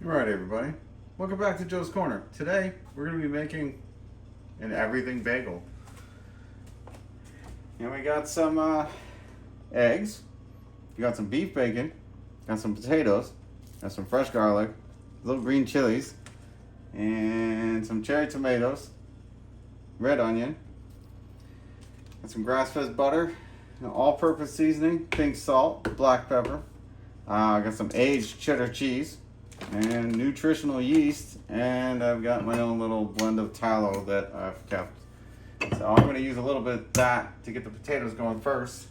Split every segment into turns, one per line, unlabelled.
Alright everybody, welcome back to Joe's Corner. Today we're going to be making an everything bagel. And we got some eggs, we got some beef bacon, got some potatoes, got some fresh garlic, little green chilies, and some cherry tomatoes, red onion, got some grass-fed butter, all-purpose seasoning, pink salt, black pepper. I got some aged cheddar cheese and nutritional yeast, and I've got my own little blend of tallow that I've kept. So I'm going to use a little bit of that to get the potatoes going first,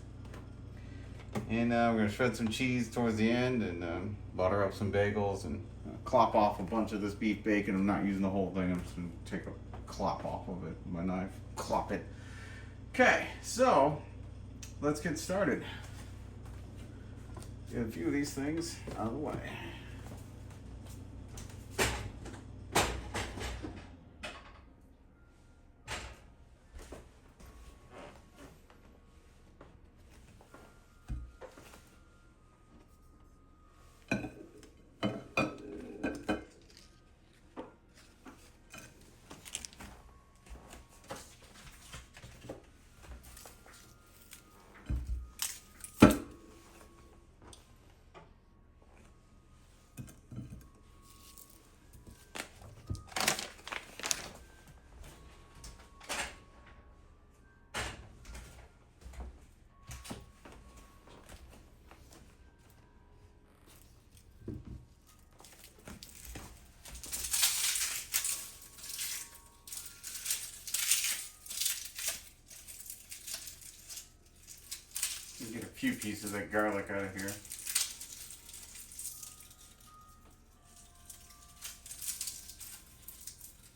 and we're going to shred some cheese towards the end and butter up some bagels and clop off a bunch of this beef bacon. I'm not using the whole thing, I'm just going to take a clop off of it with my knife, clop it. Okay, so let's get started. Get a few of these things out of the way. Get a few pieces of garlic out of here.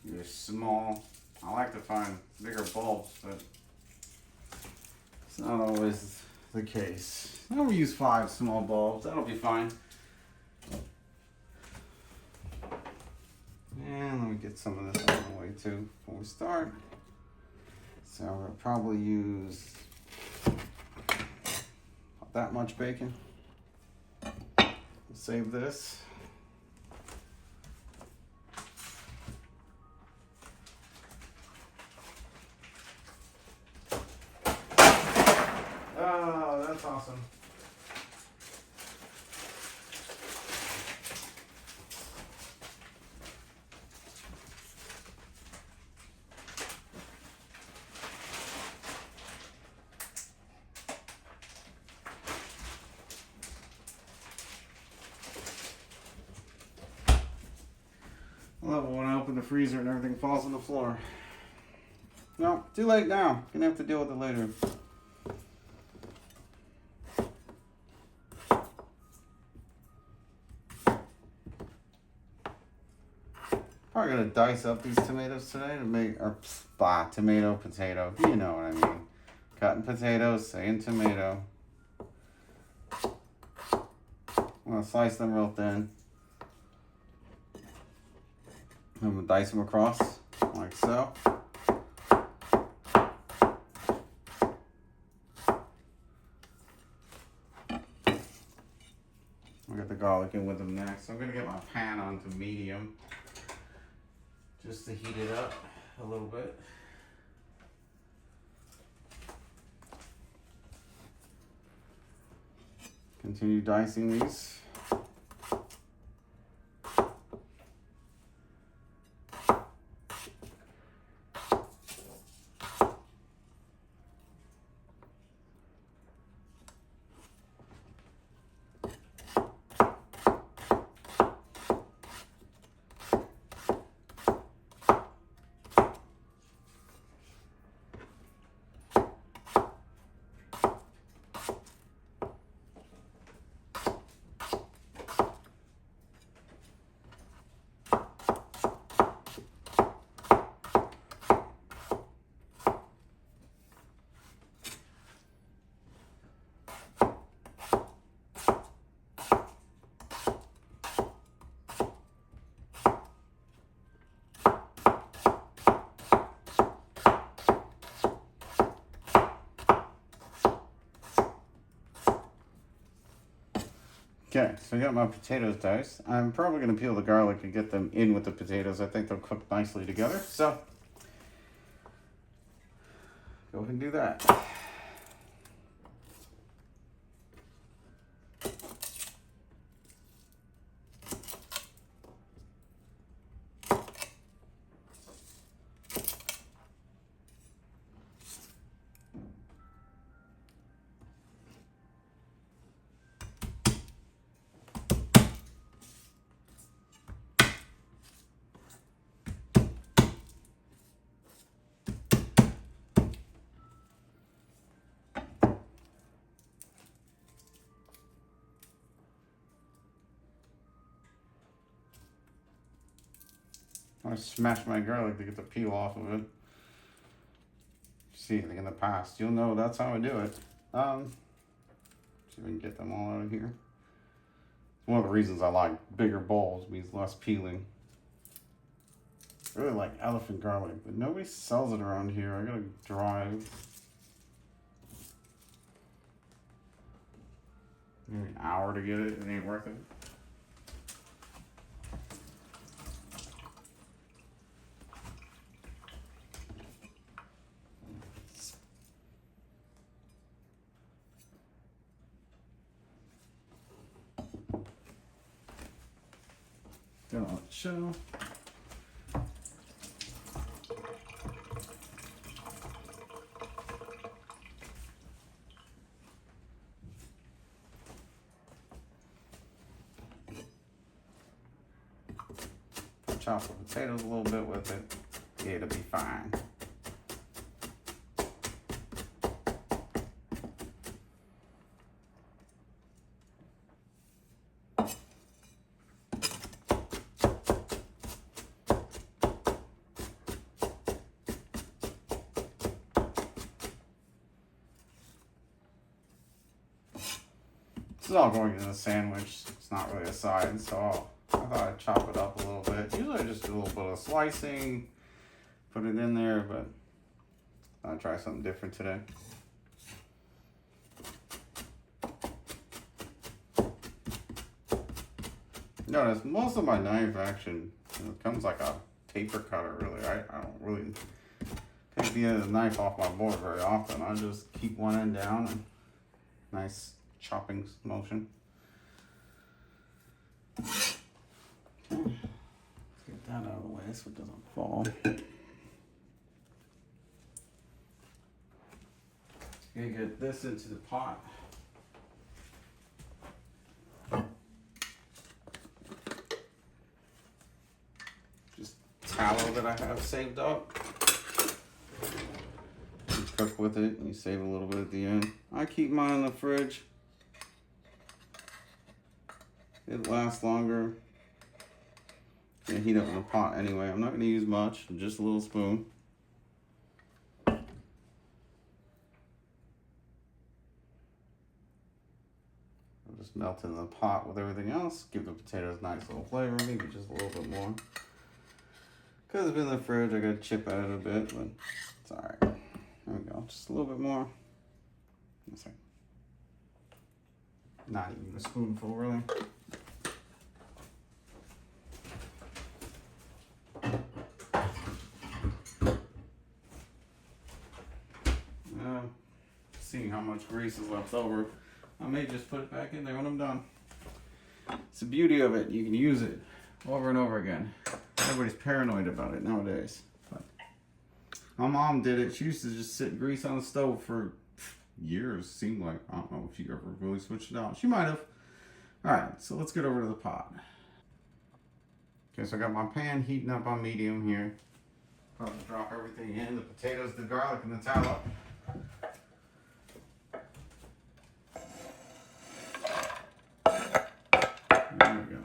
They're small. I like to find bigger bulbs, but it's not always the case. I'm gonna use 5 small bulbs. That'll be fine. And let me get some of this out of the way too before we start. So we're gonna probably use that much bacon. Save this. Oh, that's awesome. I love it when I open the freezer and everything falls on the floor. No, too late now. Gonna have to deal with it later. Probably gonna dice up these tomatoes today to make, or tomato, potato. You know what I mean. Cutting potatoes, saying tomato. I'm gonna slice them real thin. I'm going to dice them across, like so. I'll get the garlic in with them next. I'm going to get my pan onto medium, just to heat it up a little bit. Continue dicing these. Okay, so I got my potatoes diced. I'm probably going to peel the garlic and get them in with the potatoes. I think they'll cook nicely together. So, go ahead and do that. I smash my garlic to get the peel off of it. See anything in the past, you'll know that's how I do it. See if we can get them all out of here. It's one of the reasons I like bigger bowls, means less peeling. I really like elephant garlic, but nobody sells it around here. I gotta drive maybe an hour to get it. It ain't worth it. Got all the shell. Chop the potatoes a little bit with it. It'll be fine. This is all going in the sandwich. It's not really a side, so I thought I'd chop it up a little bit. Usually I just do a little bit of slicing, put it in there, but I'll try something different today. Notice most of my knife action comes like a paper cutter, really. I don't really take the end of the knife off my board very often. I just keep one end down and nice chopping motion. Okay. Let's get that out of the way so it doesn't fall. Gonna get this into the pot. Just tallow that I have saved up. You cook with it and you save a little bit at the end. I keep mine in the fridge. It lasts longer. Gonna heat up in a pot anyway. I'm not gonna use much, just a little spoon. I'll just melt in the pot with everything else. Give the potatoes a nice little flavor, maybe just a little bit more. Because it's been in the fridge, I gotta chip at it a bit, but it's alright. There we go, just a little bit more. That's right. Not even a spoonful, really. Seeing how much grease is left over, I may just put it back in there when I'm done. It's the beauty of it. You can use it over and over again. Everybody's paranoid about it nowadays. But my mom did it. She used to just sit grease on the stove for years, seemed like. I don't know if she ever really switched it out. She might have. Alright, so let's get over to the pot. Okay, so I got my pan heating up on medium here. I'll drop everything in, the potatoes, the garlic, and the tallow. There we go.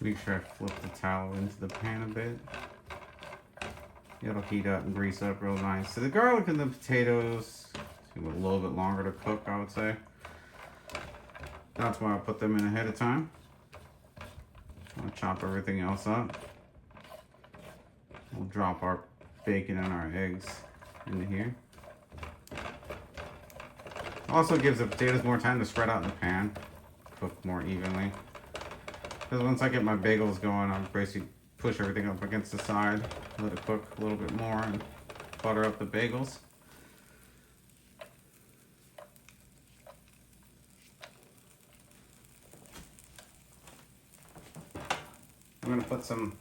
Make sure I flip the tallow into the pan a bit. It'll heat up and grease up real nice. So the garlic and the potatoes Give it a little bit longer to cook, I would say. That's why I put them in ahead of time. I'll chop everything else up. We'll drop our bacon and our eggs into here. Also gives the potatoes more time to spread out in the pan, cook more evenly. Because once I get my bagels going, I'll basically push everything up against the side, let it cook a little bit more, and butter up the bagels. I'm going to put some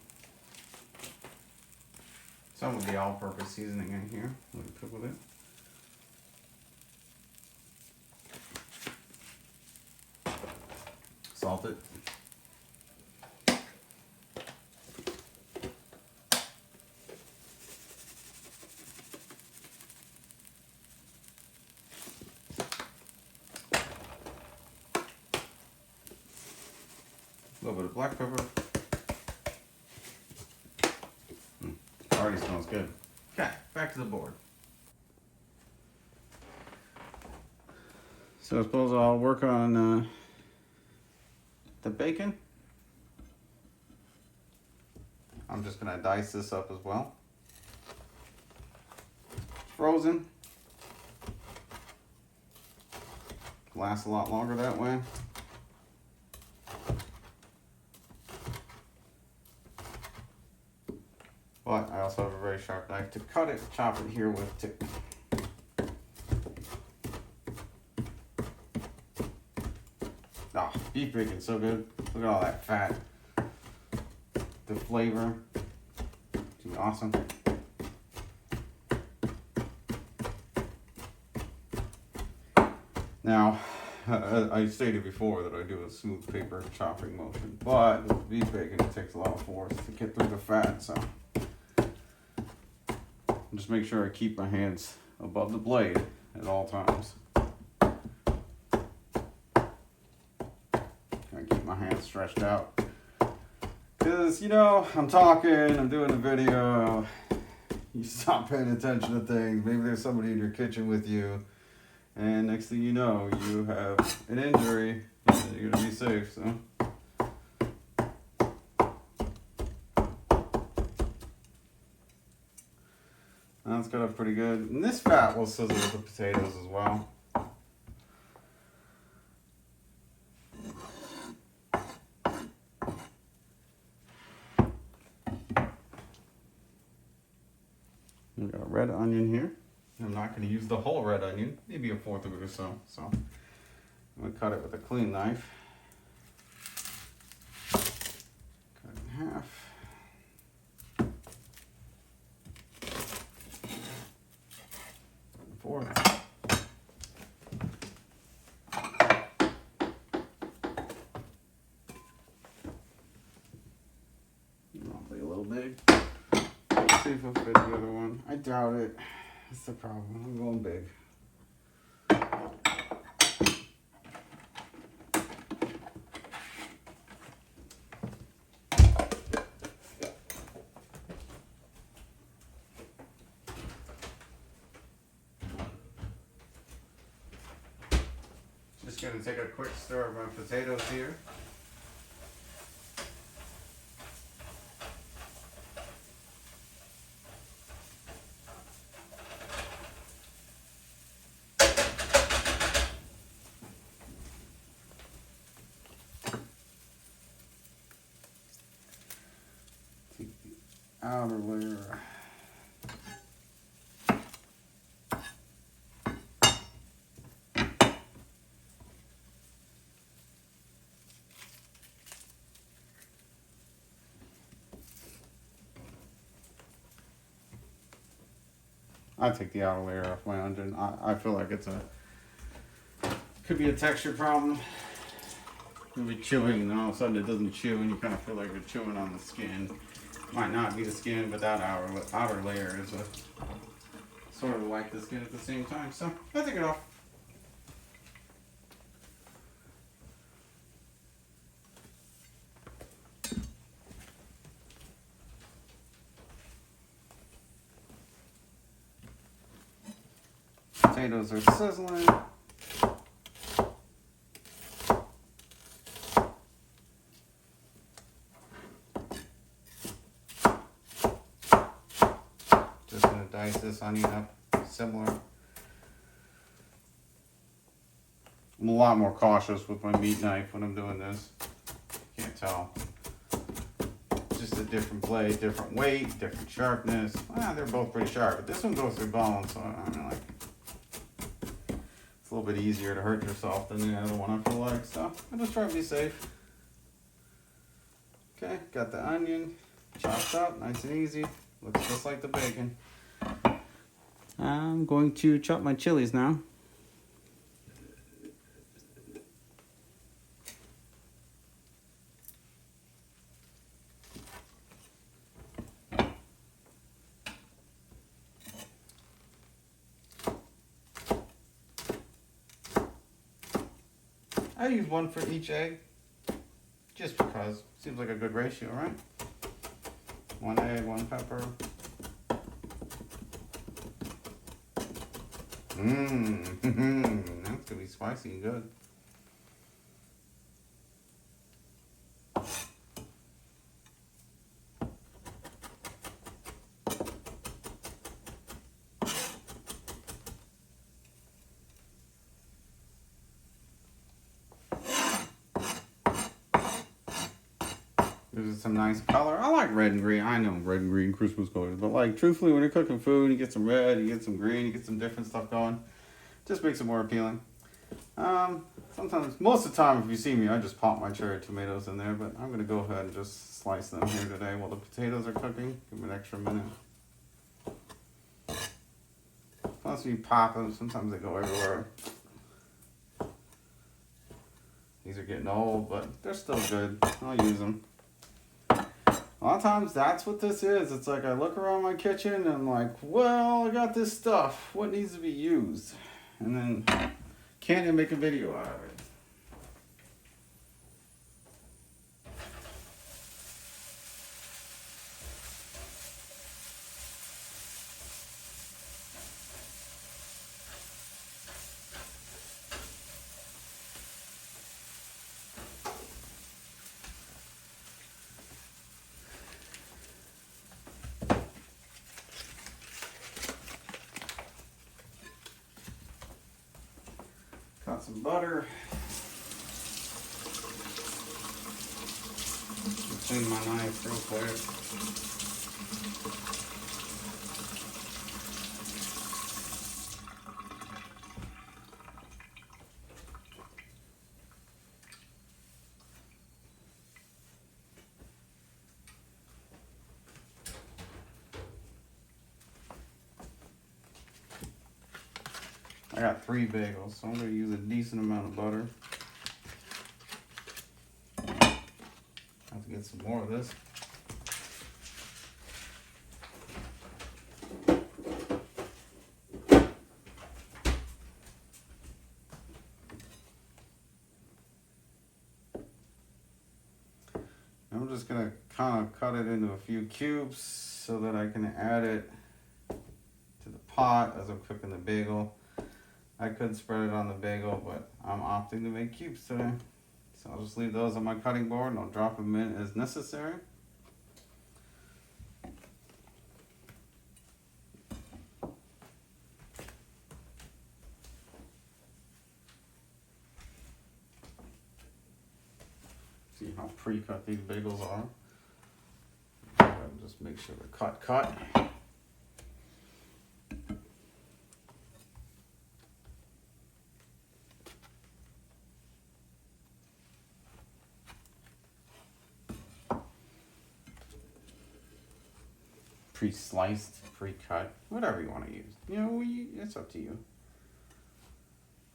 of the all-purpose seasoning in here. Let it cook with it. Salt it. A little bit of black pepper. Already smells good. Okay, back to the board. So I suppose I'll work on the bacon. I'm just gonna dice this up as well. Frozen. Lasts a lot longer that way. But I also have a very sharp knife to cut it, chop it here with too. Ah, beef bacon's so good. Look at all that fat. The flavor. It's awesome. Now, I stated before that I do a smooth paper chopping motion, but with beef bacon it takes a lot of force to get through the fat, so just make sure I keep my hands above the blade at all times. I keep my hands stretched out. Because, you know, I'm talking, I'm doing a video, you stop paying attention to things, maybe there's somebody in your kitchen with you, and next thing you know, you have an injury, and you're going to be safe, so. That's got up pretty good. And this fat will sizzle with the potatoes as well. We got a red onion here. I'm not going to use the whole red onion, maybe a fourth of it or so. So I'm going to cut it with a clean knife. Cut it in half. Fourth. Probably a little big. Let's see if I'll fit the other one. I doubt it. That's the problem. I'm going big. Just going to take a quick stir of my potatoes here. Take the outer layer. I take the outer layer off my onion. I feel like could be a texture problem. You'll be chewing and all of a sudden it doesn't chew and you kind of feel like you're chewing on the skin. Might not be the skin, but that outer layer is sort of like the skin at the same time. So I take it off. Potatoes are sizzling. Just gonna dice this onion up similar. I'm a lot more cautious with my meat knife when I'm doing this. Can't tell. Just a different blade, different weight, different sharpness. Well, they're both pretty sharp, but this one goes through bone, so I don't know, like, it's a little bit easier to hurt yourself than the other one, I feel like. So I just try to be safe. Okay, got the onion chopped up, nice and easy. Looks just like the bacon. I'm going to chop my chilies now. I use one for each egg, just because. Seems like a good ratio, right? 1 egg, 1 pepper. That's gonna be spicy and good. Gives it some nice color. I like red and green. I know red and green Christmas colors, but like truthfully, when you're cooking food, you get some red, you get some green, you get some different stuff going. Just makes it more appealing. Sometimes, most of the time, if you see me, I just pop my cherry tomatoes in there, but I'm gonna go ahead and just slice them here today while the potatoes are cooking. Give them an extra minute. Plus, when you pop them, sometimes they go everywhere. These are getting old, but they're still good. I'll use them. A lot of times that's what this is. It's like I look around my kitchen and I'm like, well, I got this stuff. What needs to be used? And then can't even make a video out of it. Got some butter. Clean my knife real quick. I got 3 bagels, so I'm going to use a decent amount of butter. Have to get some more of this. I'm just going to kind of cut it into a few cubes so that I can add it to the pot as I'm cooking the bagel. I could spread it on the bagel, but I'm opting to make cubes today. So I'll just leave those on my cutting board and I'll drop them in as necessary. See how pre-cut these bagels are. Just make sure they're cut. Pre-sliced, pre-cut, whatever you want to use. You know, it's up to you.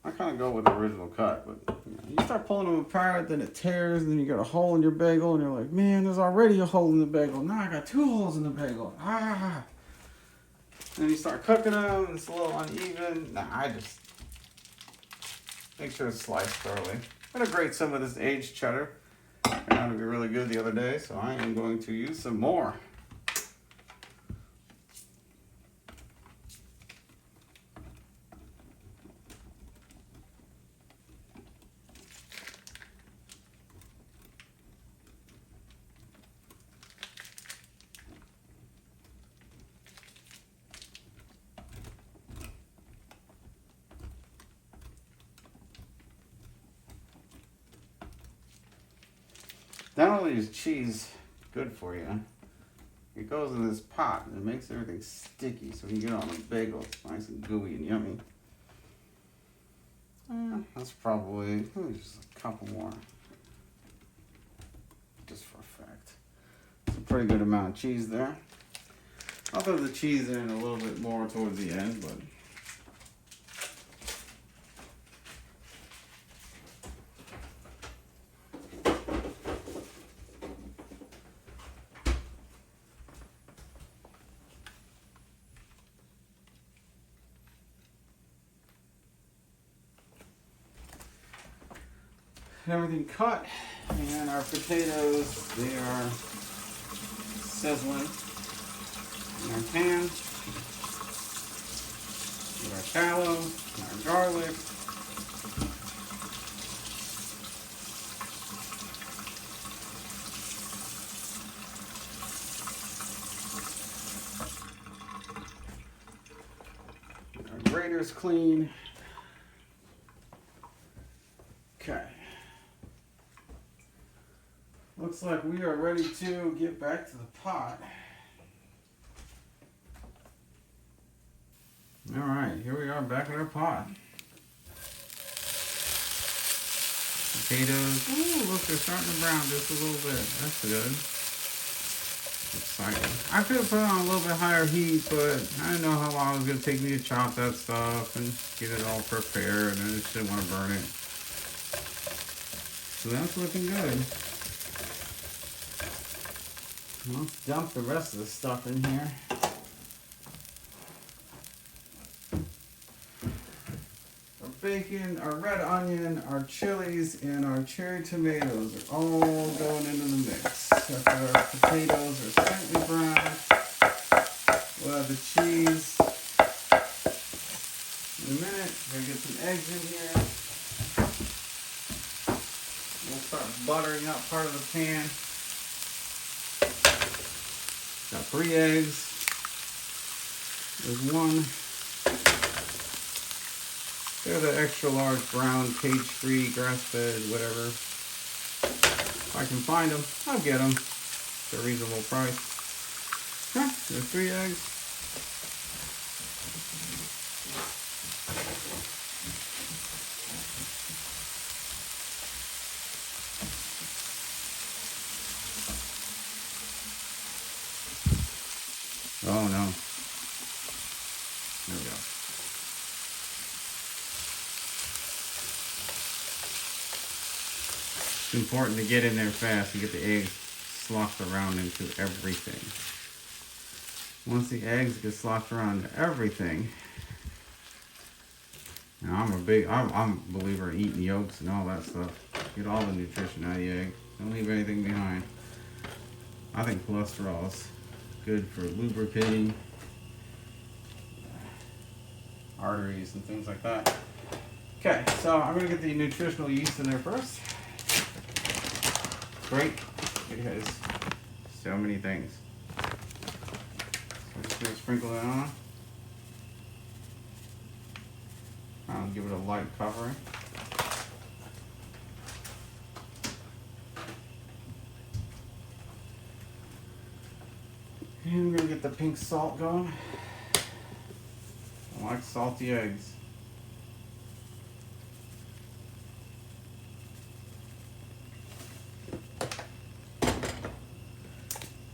I kind of go with the original cut, but you start pulling them apart, then it tears, and then you got a hole in your bagel, and you're like, man, there's already a hole in the bagel. Now I got 2 holes in the bagel. And then you start cooking them, and it's a little uneven. I just make sure it's sliced thoroughly. I'm gonna grate some of this aged cheddar. It turned out to be really good the other day, so I am going to use some more. Not only is cheese good for you, it goes in this pot and it makes everything sticky so you can get it on a bagel. It's nice and gooey and yummy. That's probably just a couple more. Just for effect. It's a pretty good amount of cheese there. I'll throw the cheese in a little bit more towards the end, but everything cut, and our potatoes, they are sizzling in our pan with our tallow and our garlic. Our grater's clean. Okay. Looks like we are ready to get back to the pot. All right, here we are back in our pot. Potatoes, ooh, look, they're starting to brown just a little bit. That's good. Exciting. I could have put it on a little bit higher heat, but I didn't know how long it was going to take me to chop that stuff and get it all prepared, and I just didn't want to burn it. So that's looking good. Let's dump the rest of the stuff in here. Our bacon, our red onion, our chilies, and our cherry tomatoes are all going into the mix. After our potatoes are slightly brown, we'll have the cheese. In a minute, we're going to get some eggs in here. We'll start buttering up part of the pan. Got 3 eggs. There's 1. They're the extra large brown, cage-free, grass-fed, whatever. If I can find them, I'll get them. It's a reasonable price. Okay, there's 3 eggs. Oh no. There we go. It's important to get in there fast and get the eggs sloshed around into everything. Once the eggs get sloshed around into everything, now I'm a believer in eating yolks and all that stuff. Get all the nutrition out of the egg. Don't leave anything behind. I think cholesterol is good for lubricating arteries and things like that. Okay, so I'm going to get the nutritional yeast in there first. Great. It has so many things. So I'm just going to sprinkle it on. I'll give it a light covering. And we're going to get the pink salt going. I like salty eggs.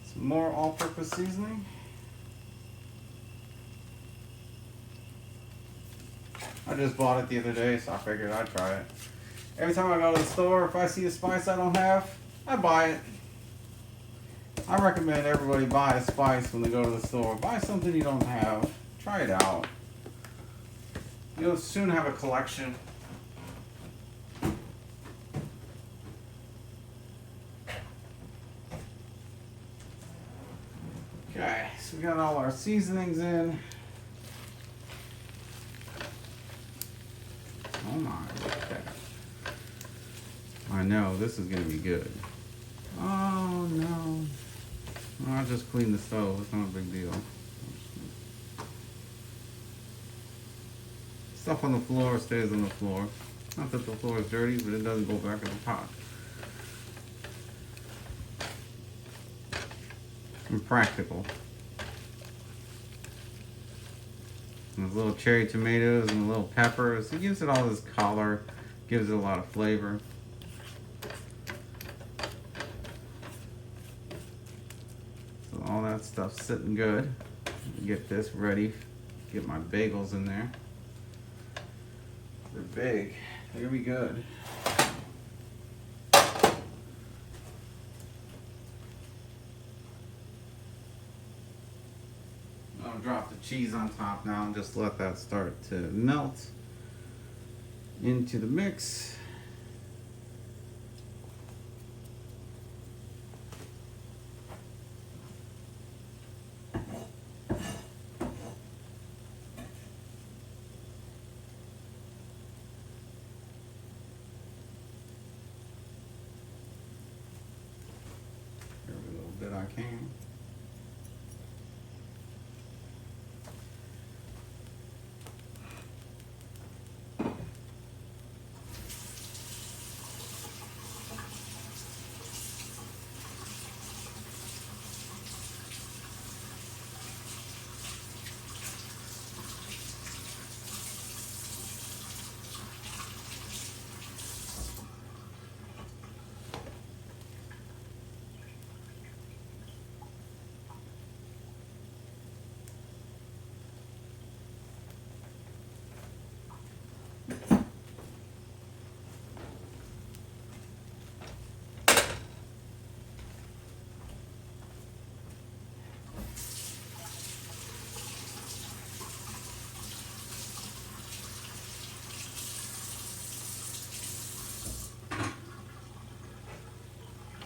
Some more all-purpose seasoning. I just bought it the other day, so I figured I'd try it. Every time I go to the store, if I see a spice I don't have, I buy it. I recommend everybody buy a spice when they go to the store. Buy something you don't have. Try it out. You'll soon have a collection. Okay, so we got all our seasonings in. Oh my, look at that. I know, this is going to be good. Oh no. Well, I'll just clean the stove, it's not a big deal. Stuff on the floor stays on the floor. Not that the floor is dirty, but it doesn't go back in the pot. and practical. And the little cherry tomatoes and the little peppers. It gives it all this color, gives it a lot of flavor. So all that stuff's sitting good. Get this ready. Get my bagels in there. They're big. They're gonna be good. I'll drop the cheese on top now and just let that start to melt into the mix. Every little bit I can.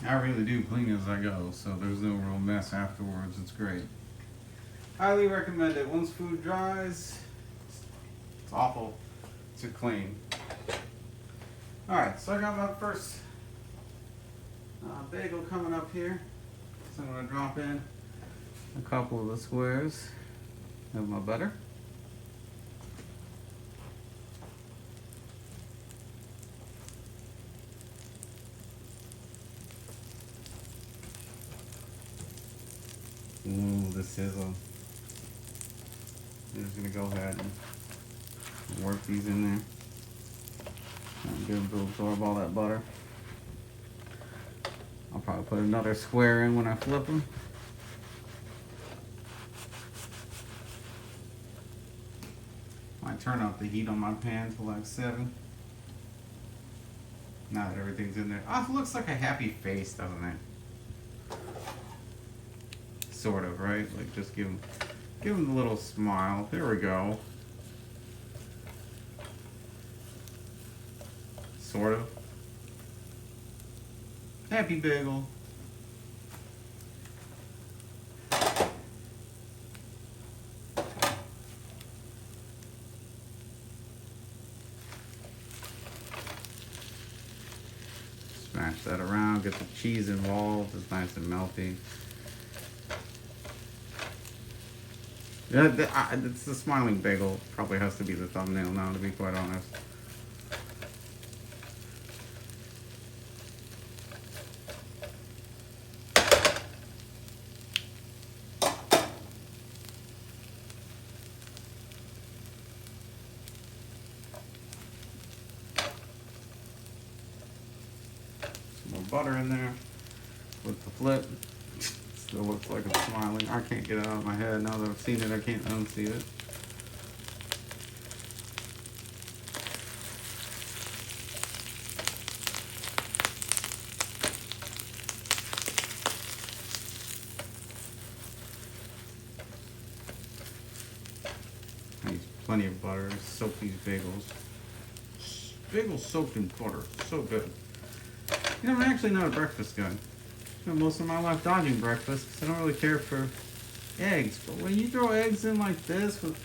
I really do clean as I go, so there's no real mess afterwards. It's great. Highly recommend it. Once food dries, it's awful to clean. Alright, so I got my first bagel coming up here. So I'm going to drop in a couple of the squares of my butter. Ooh, the sizzle. I'm just gonna go ahead and work these in there. And get them to absorb all that butter. I'll probably put another square in when I flip them. Might turn up the heat on my pan to like 7. Now that everything's in there. Oh, it looks like a happy face, doesn't it? Sort of, right? Like just give them a little smile. There we go. Sort of. Happy bagel. Smash that around, get the cheese involved. It's nice and melty. Yeah, it's the smiling bagel. Probably has to be the thumbnail now, to be quite honest. Some more butter in there with the flip. Still looks like it's smiling. I can't get it out of my head. Now that I've seen it, I can't unsee it. I use plenty of butter to soak these bagels. Bagels soaked in butter. So good. You know, I'm actually not a breakfast guy. Spent most of my life dodging breakfast because I don't really care for eggs. But when you throw eggs in like this with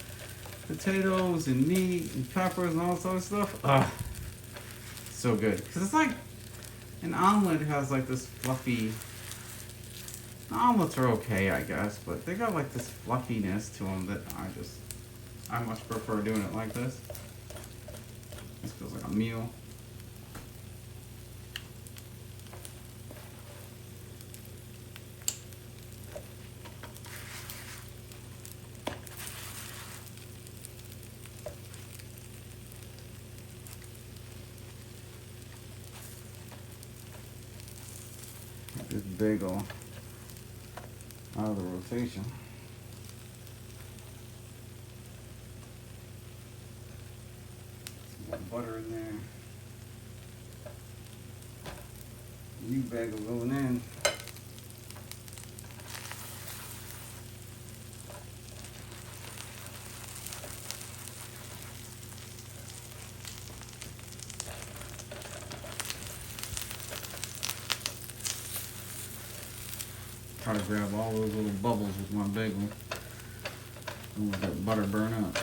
potatoes and meat and peppers and all this other stuff, so good. Because it's like an omelet has like this fluffy. Omelets are okay, I guess, but they got like this fluffiness to them that I much prefer doing it like this. This feels like a meal. this bagel out of the rotation. Some more butter in there. New bagel going in. Try to grab all those little bubbles with my bagel. Don't let that butter burn up.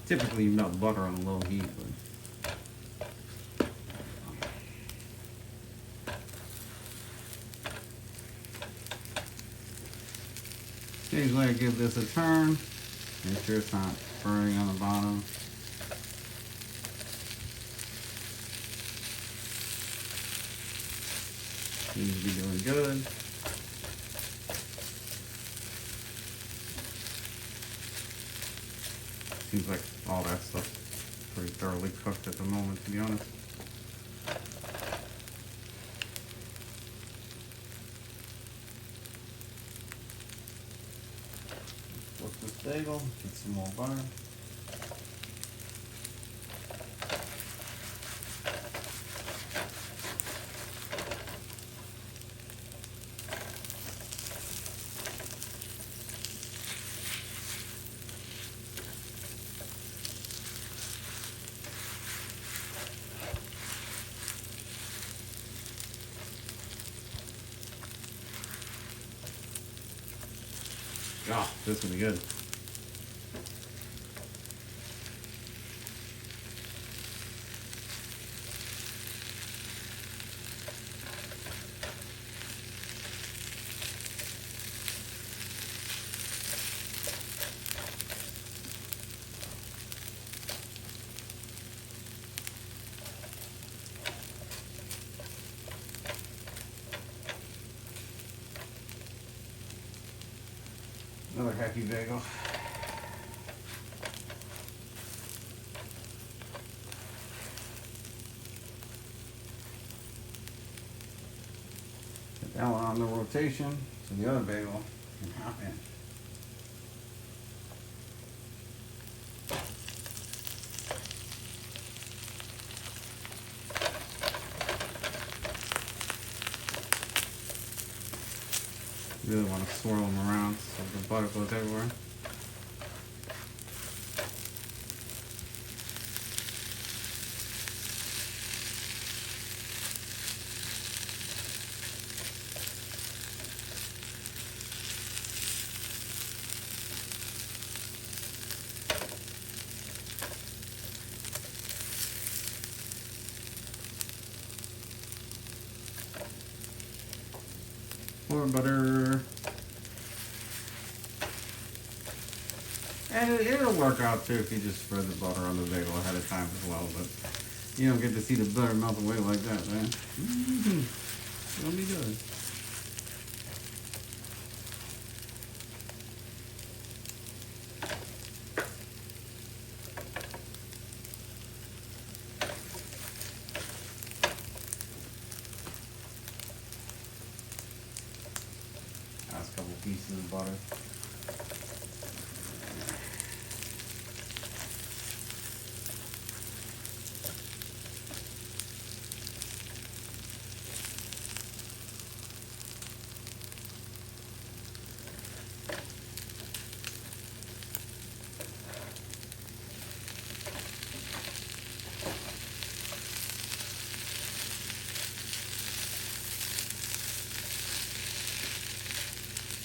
Typically you melt butter on low heat, but occasionally I give this a turn. Make sure it's not burning on the bottom. Seems to be doing good. Seems like all that stuff's pretty thoroughly cooked at the moment, to be honest. Flip this bagel, get some more butter. Oh, this will be good. Another happy bagel. Put that one on the rotation so the other bagel can hop in. Really want to swirl them around so the butter goes everywhere. More butter. And it'll work out too if you just spread the butter on the bagel ahead of time as well, but you don't get to see the butter melt away like that, man. It'll be good. Last couple pieces of butter.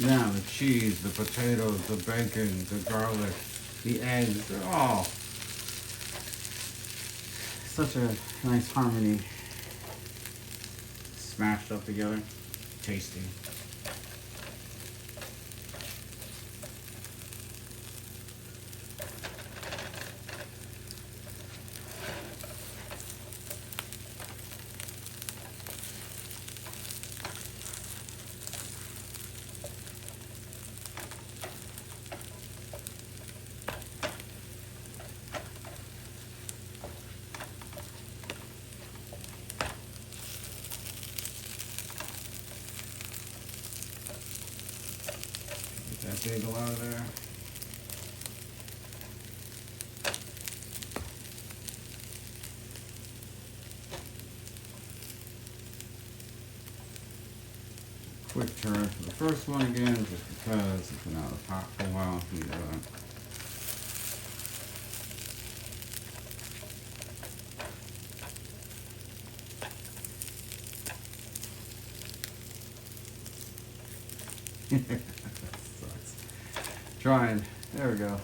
Now the cheese, the potatoes, the bacon, the garlic, the eggs, they're all such a nice harmony. Smashed up together. Tasty. bagel out of there. Quick turn for the first one again, just because it's been out of the pot for a while. Sucks. Trying. There we go.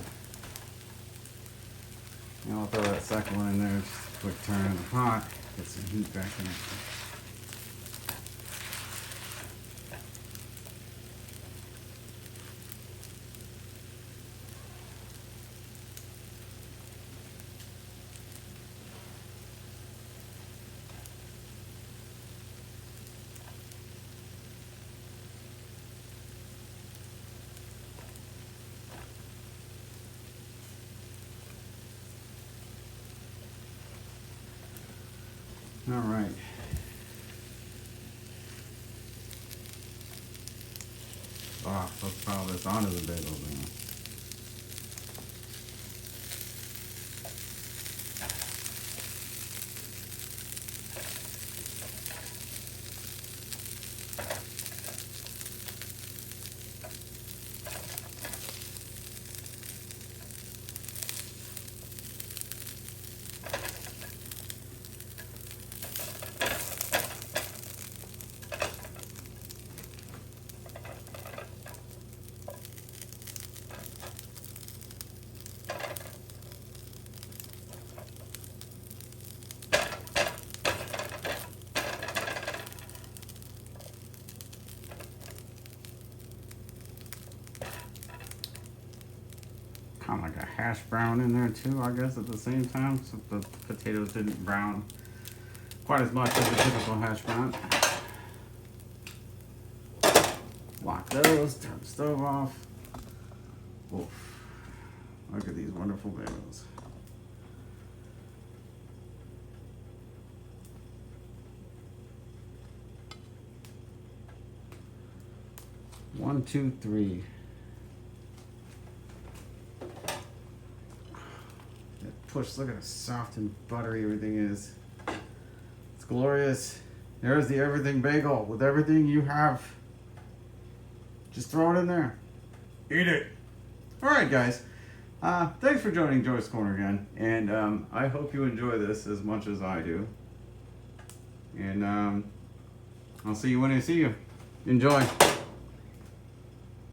Now I'll throw that second one in there. Just a quick turn in the pot. Get some heat back in it. All right. Let's pile this onto the bagel now. Kind of like a hash brown in there too, I guess, at the same time, so the potatoes didn't brown quite as much as a typical hash brown. Lock those, turn the stove off. Oof. Look at these wonderful bagels. One, two, three. Push, look at how soft and buttery everything is. It's glorious. There's the Everything Bagel with everything you have. Just throw it in there. Eat it. Alright guys, thanks for joining Joy's Corner again, and I hope you enjoy this as much as I do. And I'll see you when I see you. Enjoy.